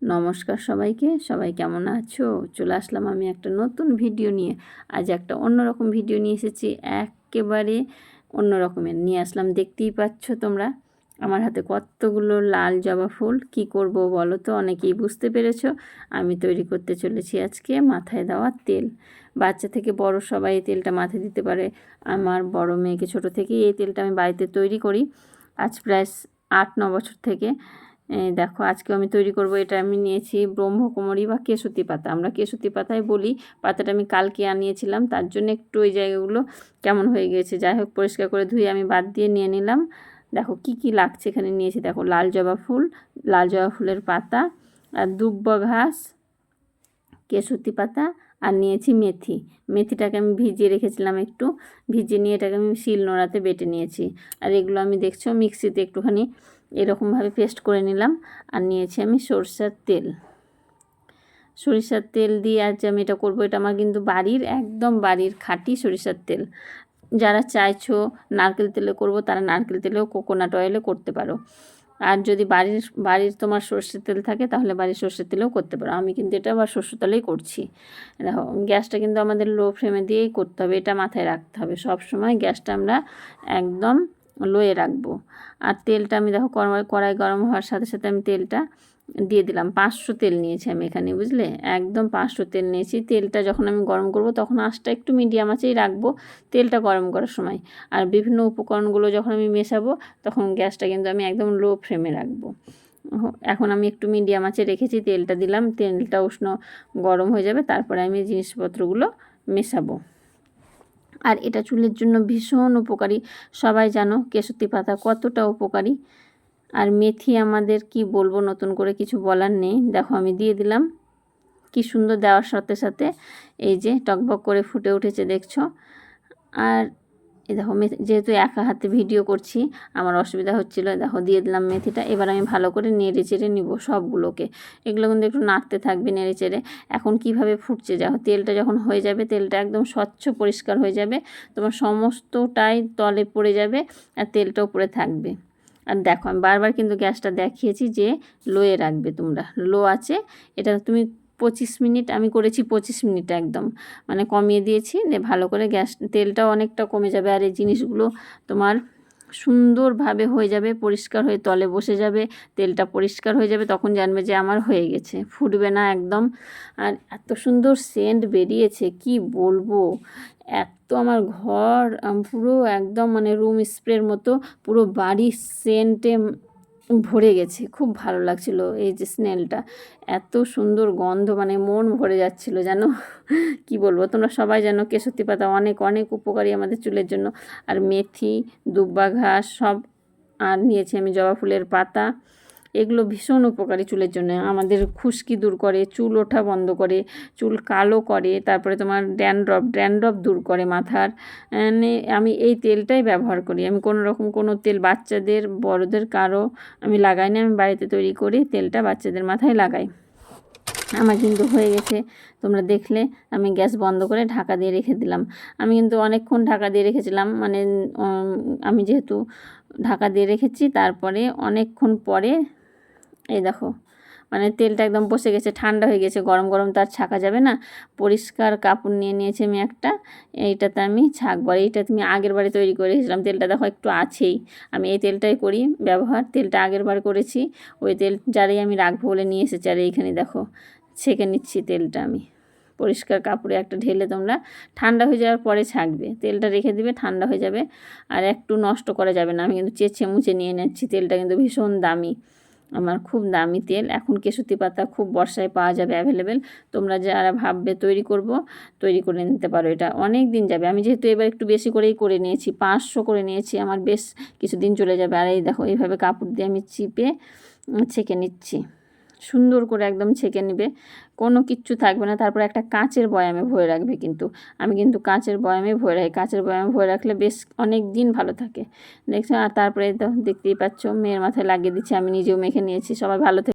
নমস্কার সবাইকে। সবাই কেমন আছো? চলে আসলাম আমি একটা নতুন ভিডিও নিয়ে। আজ একটা অন্যরকম ভিডিও নিয়ে এসেছি, একেবারে অন্য রকমের নিয়ে আসলাম। দেখতেই পাচ্ছ তোমরা আমার হাতে কতগুলো লাল জবা ফুল। কি করব বলো তো? অনেকেই বুঝতে পেরেছো। আমি তৈরি করতে চলেছি আজকে মাথায় দেওয়া তেল। বাচ্চা থেকে বড় সবাই এই তেলটা মাথায় দিতে পারে। আমার বড় মেয়েকে ছোট থেকেই এই তেলটা আমি বাড়িতে তৈরি করি, আজ প্রায় 8-9 বছর থেকে। দেখো আজকে আমি তৈরি করব। এটা আমি নিয়েছি ব্রহ্মকুমারী বা কেশুতি পাতা, আমরা কেশুতি পাতায় বলি। পাতাটা আমি কালকে আনিয়েছিলাম, তার জন্য একটু ওই জায়গাগুলো কেমন হয়ে গেছে। যাই হোক, পরিষ্কার করে ধুয়ে আমি বাদ দিয়ে নিয়ে নিলাম। দেখো কি কি লাগছে এখানে নিয়েছি। দেখো লাল জবা ফুল, লাল জবা ফুলের পাতা, আর দুব্ব ঘাস, কেশুতি পাতা, আর নিয়েছি মেথি। মেথিটাকে আমি ভিজিয়ে রেখেছিলাম, একটু ভিজিয়ে নিয়ে এটাকে আমি শিলনোড়াতে বেটে নিয়েছি। আর এগুলো আমি দেখছো মিক্সিতে একটুখানি এরকমভাবে পেস্ট করে নিলাম। আর নিয়েছি আমি সরষের তেল। সরিষার তেল দিয়ে আজ আমি এটা করবো। এটা আমার কিন্তু বাড়ির, একদম বাড়ির খাঁটি সরিষার তেল। যারা চাইছো নারকেল তেলে করব, তারা নারকেল তেলেও কোকোনাট অয়েলে করতে পারো। আর যদি বাড়ির তোমার সর্ষের তেল থাকে, তাহলে বাড়ির সর্ষের তেলেও করতে পারো। আমি কিন্তু এটা আবার সর্ষের তেলেই করছি। দেখো গ্যাসটা কিন্তু আমাদের লো ফ্লেমে দিয়েই করতে হবে, এটা মাথায় রাখতে হবে। সব সময় গ্যাসটা আমরা একদম লোয়ে রাখবো। আর তেলটা আমি দেখো কড়াই গরম হওয়ার সাথে সাথে আমি তেলটা দিয়ে দিলাম। 500 তেল নিয়েছি আমি এখানে, বুঝলে, একদম 500 তেল নিয়েছি। তেলটা যখন আমি গরম করব তখন আঁচটা একটু মিডিয়াম আঁচেই রাখবো তেলটা গরম করার সময়। আর বিভিন্ন উপকরণগুলো যখন আমি মেশাবো তখন গ্যাসটা কিন্তু আমি একদম লো ফ্লেমে রাখবো। এখন আমি একটু মিডিয়াম আঁচে রেখেছি, তেলটা দিলাম, তেলটা উষ্ণ গরম হয়ে যাবে, তারপরে আমি জিনিসপত্রগুলো মেশাবো। আর এটা চুলের জন্য ভীষণ উপকারী। সবাই জানো কেশুতি পাতা কতটা উপকারী। আর মেথি আমাদের কি বলবো, নতুন করে কিছু বলার নেই। দেখো আমি দিয়ে দিলাম, কি সুন্দর দেওয়ার সাথে সাথে এই যে টকবক করে ফুটে উঠেছে, দেখছো। আর এই দেখো যেহেতু একা হাতে ভিডিও করছি আমার অসুবিধা হচ্ছিল, দেখো দিয়ে দিলাম মেথিটা। এবার আমি ভালো করে নেড়ে চেড়ে নিব সবগুলোকে। এগুলো কিন্তু একটু নাড়তে থাকবে নেড়ে চেড়ে। এখন কিভাবে ফুটছে, দেখো তেলটা যখন হয়ে যাবে, তেলটা একদম স্বচ্ছ পরিষ্কার হয়ে যাবে, তোমার সমস্তটাই তলে পড়ে যাবে আর তেলটা উপরে থাকবে। আর দেখো আমি বারবার কিন্তু গ্যাসটা দেখিয়েছি যে লোয়ে রাখবে তোমরা, লো আছে। এটা তুমি 25 মিনিট, আমি করেছি 25 মিনিট, একদম মানে কমিয়ে দিয়েছি। ভালো করে গ্যাস, তেলটাও অনেকটা কমে যাবে। আর এই জিনিসগুলো তোমার সুন্দরভাবে হয়ে যাবে, পরিষ্কার হয়ে তলে বসে যাবে, তেলটা পরিষ্কার হয়ে যাবে, তখন জানবে যে আমার হয়ে গেছে, ফুটবে না একদম। আর এত সুন্দর সেন্ট বেরিয়েছে কি বলবো, এত আমার ঘর পুরো একদম মানে রুম স্প্রের মতো পুরো বাড়ি সেন্টে ভরে গেছে। খুব ভালো লাগছিল এই যে স্মেলটা, এত সুন্দর গন্ধ, মানে মন ভরে যাচ্ছিল জানো। কি বলবো, তোমরা সবাই জানো কেশুতি পাতা অনেক অনেক উপকারী আমাদের চুলের জন্য। আর মেথি, দুব্বা ঘাস সব, আর নিয়েছি আমি জবা ফুলের পাতা। এগুলো ভীষণ উপকারী চুলের জন্য। আমাদের খুশকি দূর করে, চুল ওঠা বন্ধ করে, চুল কালো করে, তারপরে তোমার ড্যান্ড্রফ দূর করে মাথার। আমি এই তেলটাই ব্যবহার করি। আমি কোনো তেল বাচ্চাদের বড়দের কারো আমি লাগাই না। আমি বাড়িতে তৈরি করি তেলটা, বাচ্চাদের মাথায় লাগাই। আমার কিন্তু হয়ে গেছে, তোমরা দেখলে। আমি গ্যাস বন্ধ করে ঢাকা দিয়ে রেখে দিলাম। আমি কিন্তু অনেকক্ষণ ঢাকা দিয়ে রেখেছিলাম, মানে আমি যেহেতু ঢাকা দিয়ে রেখেছি, তারপরে অনেকক্ষণ পরে এই দেখো মানে তেলটা একদম বসে গেছে, ঠান্ডা হয়ে গেছে। গরম গরম তো আর ছাকা যাবে না। পরিষ্কার কাপড় নিয়ে নিয়েছি আমি একটা, এইটাতে আমি ছাকবো। আর এইটা তুমি আগের বারে তৈরি করে রেখেছিলাম, তেলটা দেখো একটু আছেই। আমি এই তেলটাই করি ব্যবহার, তেলটা আগের বার করেছি, ওই তেল যারেই আমি রাখবো বলে নিয়ে এসেছি। আর এইখানে দেখো ছেঁকে নিচ্ছি তেলটা আমি। পরিষ্কার কাপড়ে একটা ঢেলে তোমরা ঠান্ডা হয়ে যাওয়ার পরে ছাকবে, তেলটা রেখে দিবে, ঠান্ডা হয়ে যাবে। আর একটু নষ্ট করা যাবে না। আমি কিন্তু চেঁচে মুছে নিয়ে নিচ্ছি। তেলটা কিন্তু ভীষণ দামি, আমার খুব দামি তেল। এখন কেশুতি পাতা খুব বর্ষায় পাওয়া যাবে অ্যাভেলেবেল। তোমরা যারা ভাববে তৈরি করব, তৈরি করে নিতে পারো, এটা অনেক দিন যাবে। আমি যেহেতু এবার একটু বেশি করেই করে নিয়েছি, 500 করে নিয়েছি, আমার বেশ কিছুদিন চলে যাবে। আর এই দেখো এইভাবে কাপড় দিয়ে আমি চিপে ছেঁকে নিচ্ছি, সুন্দর করে একদম ছেঁকে নেবে, কোনো কিচ্ছু থাকবে না। তারপর একটা কাঁচের বয়ামে ভরে রাখবে, কিন্তু আমি কিন্তু কাঁচের বয়ামে ভরে রাখি। কাঁচের বয়ামে ভরে রাখলে বেশ অনেক দিন ভালো থাকে, দেখছো। আর তারপরে তো দেখতেই পাচ্ছ মেয়ের মাথায় লাগিয়ে দিচ্ছি, আমি নিজেও মেখে নিয়েছি। সবাই ভালো থেকে